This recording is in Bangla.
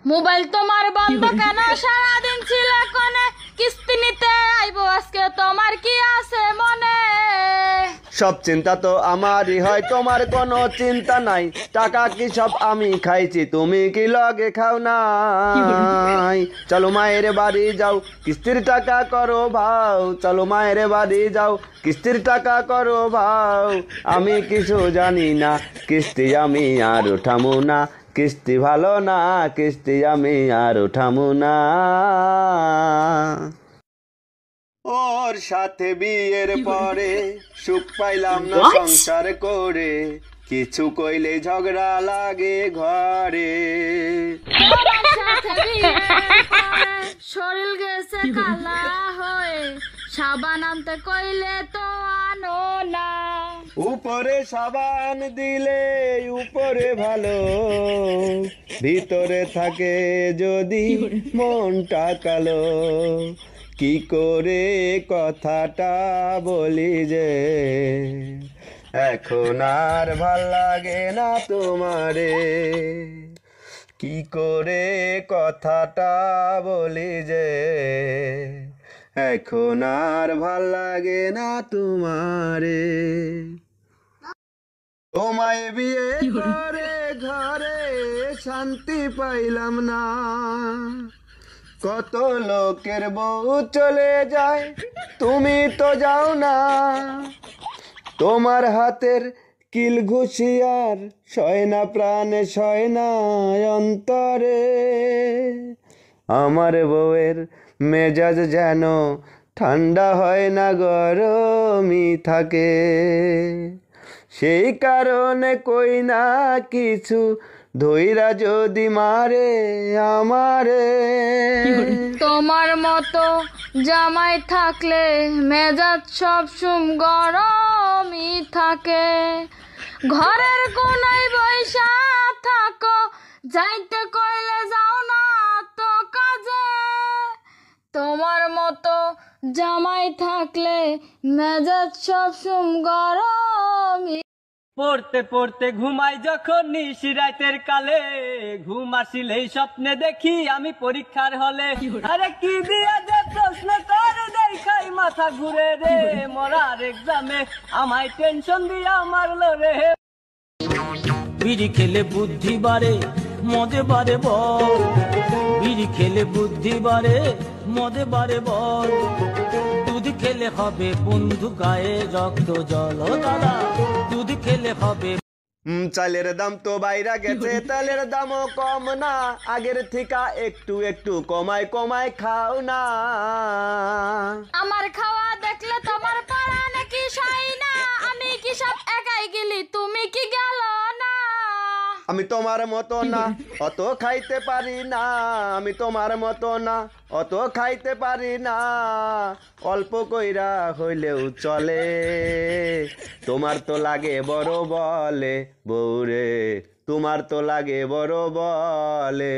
মোবাইল তোমার বন্ধ কেন? সারাদিন ছিলে কোনে? কিস্তি নিতে আইবো আজকে, তোমার কি আছে মনে? সব চিন্তা তো আমারই হয়, তোমার কোনো চিন্তা নাই। টাকা কি সব আমি খাইছি, তুমি কি লগে খাও নাই? চলো মায়ের বাড়ি যাও, কিস্তির টাকা করো ভাও। চলো মায়ের বাড়ি যাও, কিস্তির টাকা করো ভাও। আমি কিছু জানি না, কিস্তি আমি আর উঠামু না। কিস্তি ভালো না, কিস্তি আমি আর উঠামু না। ওর সাথে বিয়ের পরে সুখ পাইলাম না সংসার করে, কিছু কইলে ঝগড়া লাগে ঘরে। আমার সাথে বিয়ের পরে শরীর গেছে কালা হয়ে, সাবান আনতে কইলে তো আনো না। উপরে সাবান দিলে উপরে ভালো, ভিতরে থাকে যদি মনটা কালো। কি করে কথাটা বলি যে, এখন আর ভাল লাগে না তোমারে। কি করে কথাটা বলি যে, এখন আর ভাল লাগে না তোমারে। তোমায় বিয়ে করে ঘরে শান্তি পাইলাম না। কত লোকের বউ চলে যায়, তুমি তো যাও না। তোমার হাতের কিল ঘুষিয়ার সয় না প্রাণে, সয় না অন্তরে। আমার বউয়ের মেজাজ যেন ঠান্ডা হয় না, গরমই থাকে। সেই কারণে কই না কিছু, ধইরা যদি মারে আমারে। তোমার মতো জামাই থাকলে মেজাজ সবসময় গরমই থাকে। ঘরের কোনায় বৈশা থাকো, যাইতে কইলে যাও না তো কাজে। তোমার মতো জামাই থাকলে মেজাজ সবসময় গরমই। পড়তে পড়তে ঘুমাই যখন নিশি রাতের কালে, ঘুম আসিলেই স্বপ্নে দেখি আমি পরীক্ষার হলে। আরে কি দিয়া যে প্রশ্ন করে দেখাই মাথা ঘুরে রে, মরার এক্সামে আমায় টেনশন দিয়া মারলো রে। বিড়ি খেলে বুদ্ধি বাড়ে, মদে বাড়ে বল। বিড়ি খেলে বুদ্ধি বাড়ে, মদে বাড়ে বল। দুধ খেলে হবে বন্ধু গায়ে রক্ত জল, দাদা দুধ খেলে হবে। চালের দাম তো বাইরা গেছে, তেলের দামও কম না। আগের থেকে একটু একটু কমায় কমায় খাও না। আমার খাওয়া দেখলে তোমার পাড়া নাকি সাই না। আমি কি সব একাই গেলি, তুমি কি গেল না? আমি তোমার মতো না, অত খাইতে পারি না। আমি তোমার মতো না, অত খাইতে পারি না। অল্প কইরা হইলেও চলে, তোমার তো লাগে বড় বলে বউরে। তোমার তো লাগে বড় বলে।